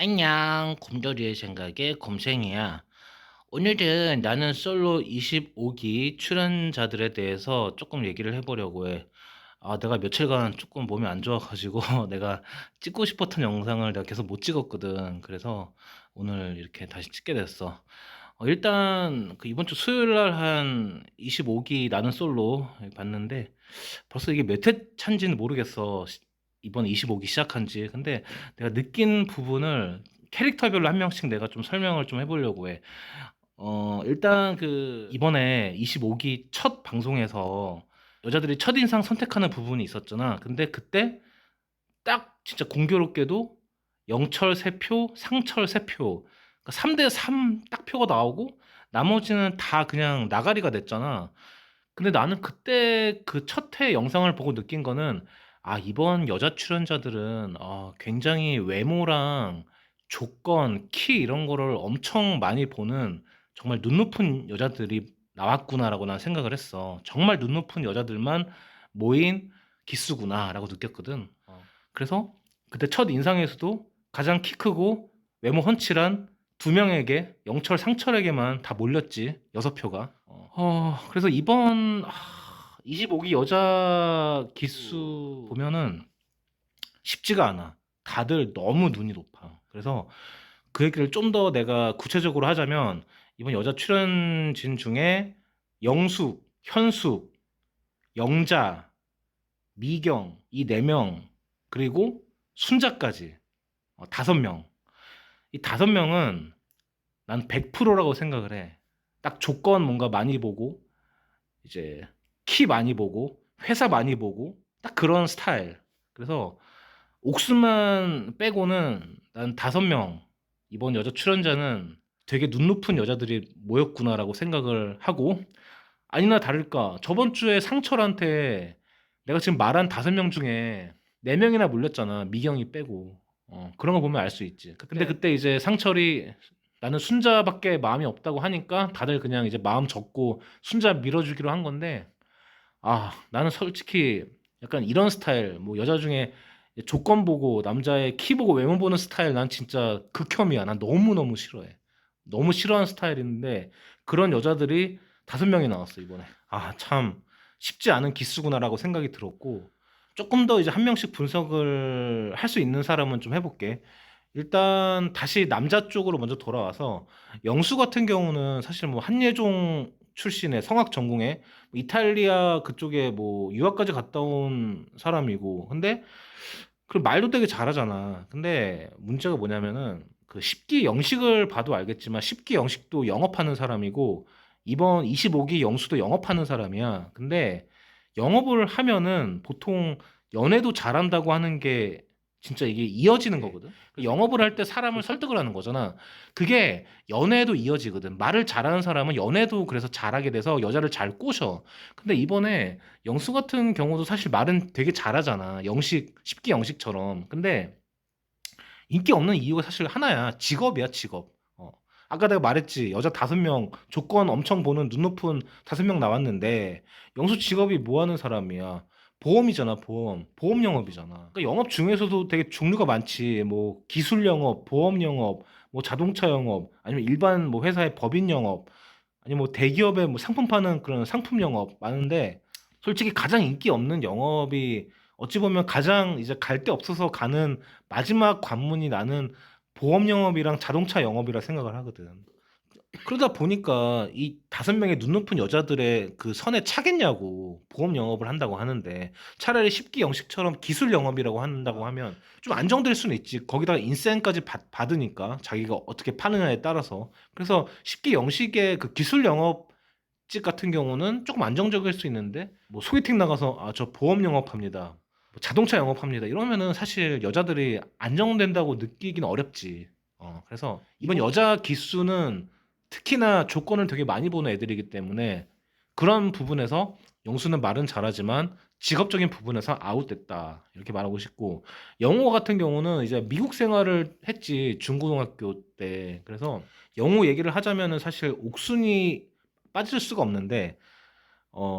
안녕, 곰돌이의 생각에 곰생이야. 오늘은 나는 솔로 25기 출연자들에 대해서 조금 얘기를 해보려고 해. 내가 며칠간 조금 몸이 안 좋아가지고 내가 찍고 싶었던 영상을 내가 계속 못 찍었거든. 그래서 오늘 이렇게 다시 찍게 됐어. 일단 그 이번 주 수요일 날 한 25기 나는 솔로 봤는데 벌써 이게 몇 회 차인지는 모르겠어. 이번 25기 시작한 지. 근데 내가 느낀 부분을 캐릭터별로 한 명씩 내가 좀 설명을 좀 해보려고 해. 일단 그 이번에 25기 첫 방송에서 여자들이 첫인상 선택하는 부분이 있었잖아. 근데 그때 딱 진짜 공교롭게도 영철 3표, 상철 3표. 그러니까 3대 3 딱 표가 나오고 나머지는 다 그냥 나가리가 됐잖아. 근데 나는 그때 그 첫 회 영상을 보고 느낀 거는 이번 여자 출연자들은 굉장히 외모랑 조건, 키 이런 거를 엄청 많이 보는 정말 눈 높은 여자들이 나왔구나라고 난 생각을 했어. 정말 눈 높은 여자들만 모인 기수구나라고 느꼈거든. 그래서 그때 첫 인상에서도 가장 키 크고 외모 훤칠한 두 명에게 영철 상철에게만 다 몰렸지. 6표가. 그래서 이번 25기 여자 기수 보면은 쉽지가 않아. 다들 너무 눈이 높아. 그래서 그 얘기를 좀 더 내가 구체적으로 하자면 이번 여자 출연진 중에 영숙, 현숙, 영자, 미경 이 네 명 그리고 순자까지 5명. 이 5명은 난 100%라고 생각을 해. 딱 조건 뭔가 많이 보고 이제 키 많이 보고 회사 많이 보고 딱 그런 스타일. 그래서 옥수만 빼고는 난 5명 이번 여자 출연자는 되게 눈 높은 여자들이 모였구나라고 생각을 하고 아니나 다를까 저번 주에 상철한테 내가 지금 말한 5명 중에 4명이나 몰렸잖아. 미경이 빼고. 그런 거 보면 알 수 있지. 근데 그때 이제 상철이 나는 순자밖에 마음이 없다고 하니까 다들 그냥 이제 마음 접고 순자 밀어주기로 한 건데 나는 솔직히 약간 이런 스타일, 뭐 여자 중에 조건 보고 남자의 키 보고 외모 보는 스타일 난 진짜 극혐이야. 난 너무너무 싫어해. 너무 싫어하는 스타일인데 그런 여자들이 5명이 나왔어, 이번에. 참 쉽지 않은 기수구나라고 생각이 들었고 조금 더 이제 한 명씩 분석을 할 수 있는 사람은 좀 해볼게. 일단 다시 남자 쪽으로 먼저 돌아와서 영수 같은 경우는 사실 뭐 한예종 출신의 성악 전공에 뭐 이탈리아 그쪽에 뭐 유학까지 갔다 온 사람이고 근데 그 말도 되게 잘하잖아. 근데 문제가 뭐냐면은 그 10기 영식을 봐도 알겠지만 10기 영식도 영업하는 사람이고 이번 25기 영수도 영업하는 사람이야. 근데 영업을 하면은 보통 연애도 잘한다고 하는 게 진짜 이게 이어지는 거거든. 영업을 할 때 사람을 설득을 하는 거잖아. 그게 연애도 이어지거든. 말을 잘하는 사람은 연애도 그래서 잘하게 돼서 여자를 잘 꼬셔. 근데 이번에 영수 같은 경우도 사실 말은 되게 잘하잖아. 영식, 10기 영식처럼. 근데 인기 없는 이유가 사실 하나야. 직업이야, 직업. 아까 내가 말했지. 여자 5명, 조건 엄청 보는 눈 높은 5명 나왔는데, 영수 직업이 뭐 하는 사람이야? 보험이잖아, 보험. 보험 영업이잖아. 그러니까 영업 중에서도 되게 종류가 많지. 뭐, 기술 영업, 보험 영업, 뭐, 자동차 영업, 아니면 일반 뭐 회사의 법인 영업, 아니면 뭐 대기업의 뭐 상품 파는 그런 상품 영업 많은데, 솔직히 가장 인기 없는 영업이 어찌 보면 가장 이제 갈 데 없어서 가는 마지막 관문이 나는 보험 영업이랑 자동차 영업이라 생각을 하거든. 그러다 보니까 이 5명의 눈 높은 여자들의 그 선에 차겠냐고 보험 영업을 한다고 하는데 차라리 10기 영식처럼 기술 영업이라고 한다고 하면 좀 안정될 수는 있지. 거기다가 인센까지 받으니까 자기가 어떻게 파느냐에 따라서. 그래서 10기 영식의 그 기술 영업직 같은 경우는 조금 안정적일 수 있는데 뭐 소개팅 나가서 저 보험 영업합니다. 뭐 자동차 영업합니다. 이러면은 사실 여자들이 안정된다고 느끼긴 어렵지. 그래서 이번 여자 기수는 특히나 조건을 되게 많이 보는 애들이기 때문에 그런 부분에서 영수는 말은 잘하지만 직업적인 부분에서 아웃됐다. 이렇게 말하고 싶고 영호 같은 경우는 이제 미국 생활을 했지 중고등학교 때. 그래서 영호 얘기를 하자면은 사실 옥순이 빠질 수가 없는데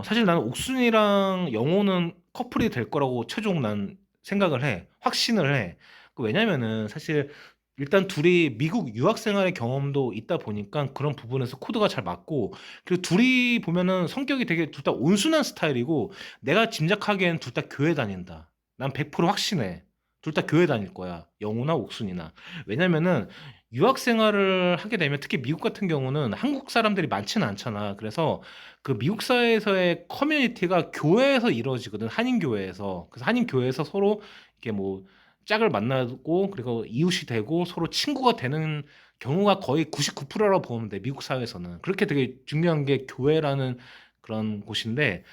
사실 나는 옥순이랑 영호는 커플이 될 거라고 최종 난 생각을 해. 확신을 해. 왜냐면은 사실 일단 둘이 미국 유학 생활의 경험도 있다 보니까 그런 부분에서 코드가 잘 맞고, 그리고 둘이 보면은 성격이 되게 둘 다 온순한 스타일이고, 내가 짐작하기엔 둘 다 교회 다닌다. 난 100% 확신해. 둘 다 교회 다닐 거야. 영호나 옥순이나. 왜냐면은 유학 생활을 하게 되면 특히 미국 같은 경우는 한국 사람들이 많지는 않잖아. 그래서 그 미국 사회에서의 커뮤니티가 교회에서 이루어지거든. 한인 교회에서. 그래서 한인 교회에서 서로 이렇게 뭐 짝을 만나고 그리고 이웃이 되고 서로 친구가 되는 경우가 거의 99%라고 보면 돼. 미국 사회에서는. 그렇게 되게 중요한 게 교회라는 그런 곳인데,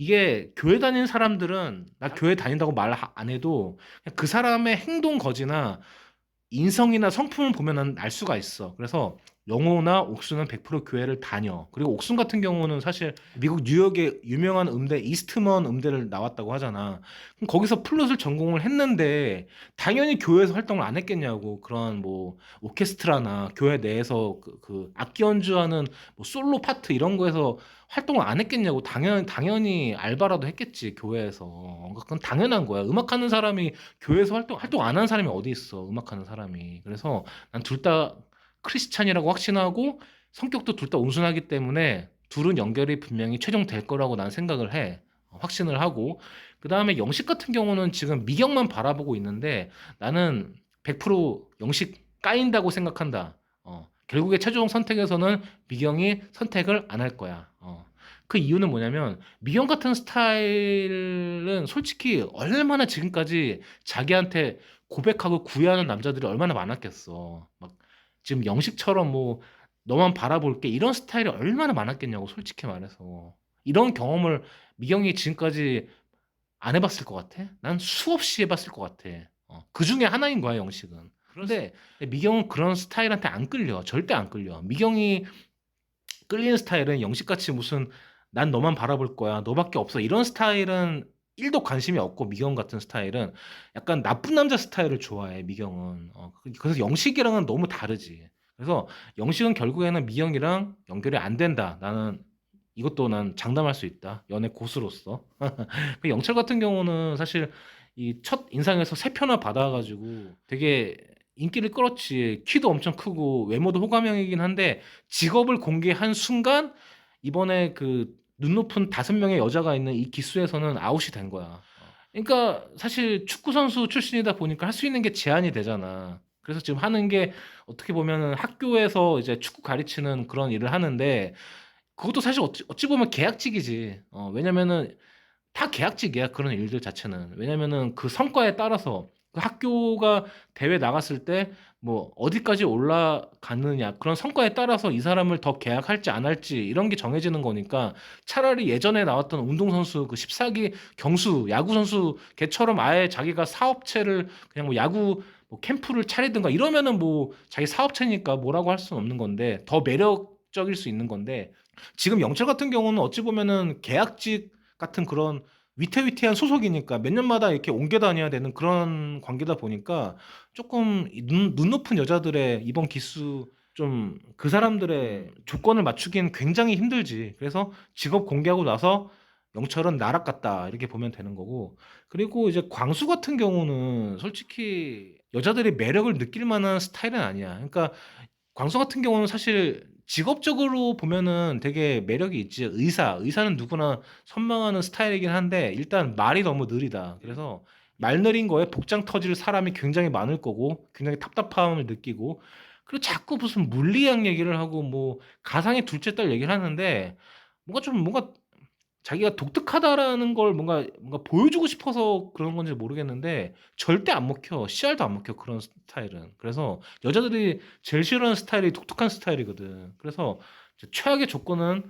이게 교회 다니는 사람들은 나 교회 다닌다고 말 안 해도 그냥 그 사람의 행동 거지나 인성이나 성품을 보면은 알 수가 있어. 그래서 영호나 옥수는 100% 교회를 다녀. 그리고 옥순 같은 경우는 사실 미국 뉴욕의 유명한 음대 이스트먼 음대를 나왔다고 하잖아. 그럼 거기서 플룻을 전공을 했는데 당연히 교회에서 활동을 안 했겠냐고. 그런 뭐 오케스트라나 교회 내에서 그 악기 연주하는 뭐 솔로 파트 이런 거에서 활동을 안 했겠냐고. 당연히 알바라도 했겠지 교회에서. 그건 당연한 거야. 음악하는 사람이 교회에서 활동 안 하는 사람이 어디 있어, 음악하는 사람이. 그래서 난 둘 다 크리스찬이라고 확신하고, 성격도 둘 다 온순하기 때문에 둘은 연결이 분명히 최종될 거라고 난 생각을 해. 확신을 하고. 그 다음에 영식 같은 경우는 지금 미경만 바라보고 있는데, 나는 100% 영식 까인다고 생각한다. 결국에 최종 선택에서는 미경이 선택을 안 할 거야. 그 이유는 뭐냐면 미경 같은 스타일은 솔직히 얼마나 지금까지 자기한테 고백하고 구애하는 남자들이 얼마나 많았겠어. 막 지금 영식처럼 뭐 너만 바라볼게 이런 스타일이 얼마나 많았겠냐고, 솔직히 말해서. 이런 경험을 미경이 지금까지 안 해봤을 것 같아? 난 수없이 해봤을 것 같아. 그 중에 하나인 거야, 영식은. 그런데 미경은 그런 스타일한테 안 끌려. 절대 안 끌려. 미경이 끌리는 스타일은 영식같이 무슨 난 너만 바라볼 거야, 너밖에 없어 이런 스타일은 1도 관심이 없고, 미경 같은 스타일은 약간 나쁜 남자 스타일을 좋아해, 미경은. 그래서 영식이랑은 너무 다르지. 그래서 영식은 결국에는 미경이랑 연결이 안 된다. 나는 이것도 난 장담할 수 있다, 연애 고수로서. 그 영철 같은 경우는 사실 이 첫 인상에서 3표나 받아가지고 되게 인기를 끌었지. 키도 엄청 크고 외모도 호감형이긴 한데, 직업을 공개한 순간 이번에 그 눈높은 5명의 여자가 있는 이 기수에서는 아웃이 된 거야. 그러니까 사실 축구 선수 출신이다 보니까 할 수 있는 게 제한이 되잖아. 그래서 지금 하는 게 어떻게 보면은 학교에서 이제 축구 가르치는 그런 일을 하는데, 그것도 사실 어찌 보면 계약직이지. 왜냐면은 다 계약직이야, 그런 일들 자체는. 왜냐면은 그 성과에 따라서 그 학교가 대회 나갔을 때 뭐 어디까지 올라갔느냐, 그런 성과에 따라서 이 사람을 더 계약할지 안 할지 이런 게 정해지는 거니까, 차라리 예전에 나왔던 운동선수 그 14기 경수 야구 선수 걔처럼 아예 자기가 사업체를 그냥 뭐 야구 뭐 캠프를 차리든가 이러면은 뭐 자기 사업체니까 뭐라고 할 수는 없는 건데, 더 매력적일 수 있는 건데, 지금 영철 같은 경우는 어찌 보면은 계약직 같은 그런 위태위태한 소속이니까 몇 년마다 이렇게 옮겨 다녀야 되는 그런 관계다 보니까, 조금 눈 높은 여자들의 이번 기수 좀 그 사람들의 조건을 맞추기는 굉장히 힘들지. 그래서 직업 공개하고 나서 영철은 나락갔다 이렇게 보면 되는 거고. 그리고 이제 광수 같은 경우는 솔직히 여자들이 매력을 느낄 만한 스타일은 아니야. 그러니까 광수 같은 경우는 사실 직업적으로 보면은 되게 매력이 있지. 의사는 누구나 선망하는 스타일이긴 한데, 일단 말이 너무 느리다. 그래서 말 느린 거에 복장 터질 사람이 굉장히 많을 거고, 굉장히 답답함을 느끼고, 그리고 자꾸 무슨 물리학 얘기를 하고 뭐 가상의 둘째 딸 얘기를 하는데, 뭔가 자기가 독특하다라는 걸 뭔가 보여주고 싶어서 그런 건지 모르겠는데, 절대 안 먹혀. 씨알도 안 먹혀, 그런 스타일은. 그래서 여자들이 제일 싫어하는 스타일이 독특한 스타일이거든. 그래서 최악의 조건은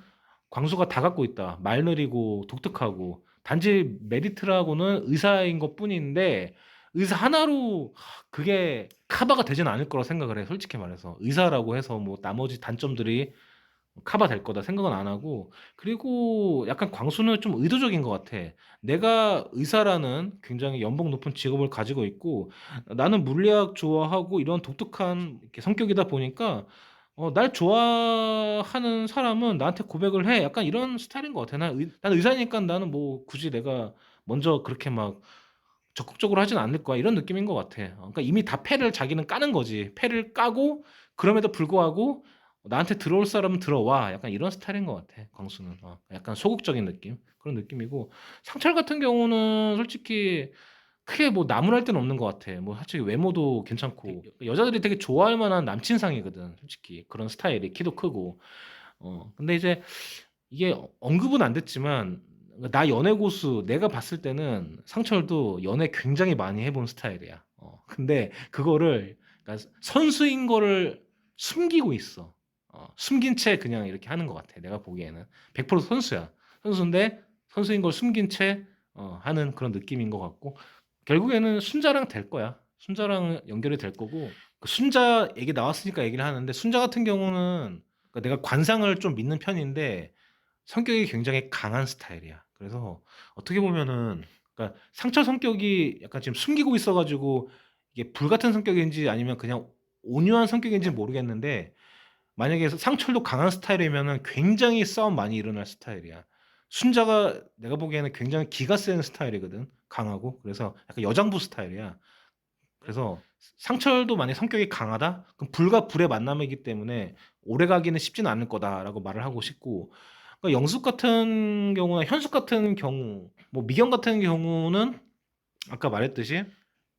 광수가 다 갖고 있다. 말 느리고 독특하고. 단지 메리트라고는 의사인 것뿐인데, 의사 하나로 그게 커버가 되지는 않을 거라 생각을 해. 솔직히 말해서 의사라고 해서 뭐 나머지 단점들이 커버 될 거다 생각은 안 하고. 그리고 약간 광수는 좀 의도적인 것 같아. 내가 의사라는 굉장히 연봉 높은 직업을 가지고 있고, 나는 물리학 좋아하고 이런 독특한 이렇게 성격이다 보니까 날 좋아하는 사람은 나한테 고백을 해. 약간 이런 스타일인 것 같아. 난 의사니까 나는 뭐 굳이 내가 먼저 그렇게 막 적극적으로 하진 않을 거야. 이런 느낌인 것 같아. 그러니까 이미 다 패를 자기는 까는 거지. 패를 까고 그럼에도 불구하고 나한테 들어올 사람은 들어와. 약간 이런 스타일인 것 같아. 광수는. 약간 소극적인 느낌. 그런 느낌이고 상철 같은 경우는 솔직히 크게 뭐 나무랄 데는 없는 것 같아. 뭐 솔직히 외모도 괜찮고 여자들이 되게 좋아할 만한 남친상이거든. 솔직히 그런 스타일이 키도 크고. 근데 이제 이게 언급은 안 됐지만 나 연애 고수 내가 봤을 때는 상철도 연애 굉장히 많이 해본 스타일이야. 근데 그거를 그러니까 선수인 거를 숨기고 있어. 숨긴 채 그냥 이렇게 하는 것 같아. 내가 보기에는 100% 선수야. 선수인데 선수인 걸 숨긴 채 하는 그런 느낌인 것 같고 결국에는 순자랑 될 거야. 순자랑 연결이 될 거고 그 순자 얘기 나왔으니까 얘기를 하는데 순자 같은 경우는 그러니까 내가 관상을 좀 믿는 편인데 성격이 굉장히 강한 스타일이야. 그래서 어떻게 보면은 그러니까 상처 성격이 약간 지금 숨기고 있어 가지고 이게 불같은 성격인지 아니면 그냥 온유한 성격인지는 모르겠는데 만약에 상철도 강한 스타일이면은 굉장히 싸움 많이 일어날 스타일이야. 순자가 내가 보기에는 굉장히 기가 센 스타일이거든. 강하고. 그래서 약간 여장부 스타일이야. 그래서 상철도 만약에 성격이 강하다? 그럼 불과 불의 만남이기 때문에 오래 가기는 쉽지는 않을 거다라고 말을 하고 싶고 그러니까 영숙 같은 경우나 현숙 같은 경우 뭐 미경 같은 경우는 아까 말했듯이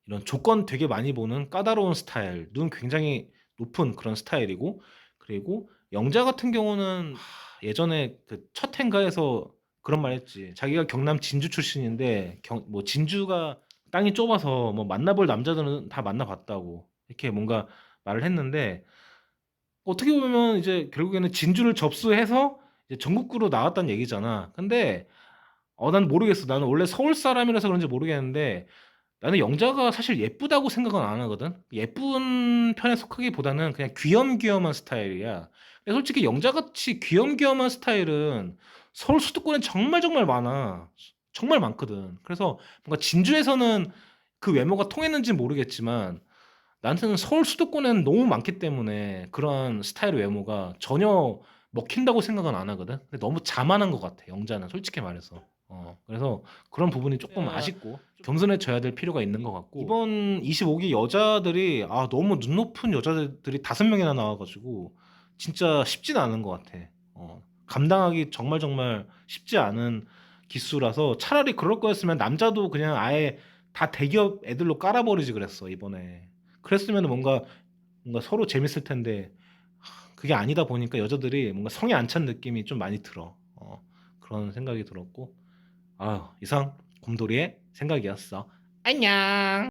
이런 조건 되게 많이 보는 까다로운 스타일, 눈 굉장히 높은 그런 스타일이고 그리고 영자 같은 경우는 예전에 그 첫 행가에서 그런 말 했지. 자기가 경남 진주 출신인데 뭐 진주가 땅이 좁아서 뭐 만나볼 남자들은 다 만나봤다고 이렇게 뭔가 말을 했는데 어떻게 보면 이제 결국에는 진주를 접수해서 이제 전국구로 나왔다는 얘기잖아. 근데 난 모르겠어. 나는 원래 서울 사람이라서 그런지 모르겠는데 나는 영자가 사실 예쁘다고 생각은 안 하거든. 예쁜 편에 속하기보다는 그냥 귀염귀염한 스타일이야. 근데 솔직히 영자같이 귀염귀염한 스타일은 서울 수도권에 정말 정말 많아. 정말 많거든. 그래서 뭔가 진주에서는 그 외모가 통했는지 모르겠지만 나한테는 서울 수도권에는 너무 많기 때문에 그런 스타일의 외모가 전혀 먹힌다고 생각은 안 하거든. 근데 너무 자만한 것 같아. 영자는 솔직히 말해서. 그래서 그런 부분이 조금 아쉽고 겸손해져야 될 필요가 있는 것 같고 이번 25기 여자들이 너무 눈 높은 여자들이 5명이나 나와가지고 진짜 쉽진 않은 것 같아. 감당하기 정말 정말 쉽지 않은 기수라서 차라리 그럴 거였으면 남자도 그냥 아예 다 대기업 애들로 깔아버리지 그랬어 이번에. 그랬으면 뭔가 서로 재밌을 텐데 그게 아니다 보니까 여자들이 뭔가 성에 안 찬 느낌이 좀 많이 들어. 그런 생각이 들었고 이상 곰돌이의 생각이었어. 안녕.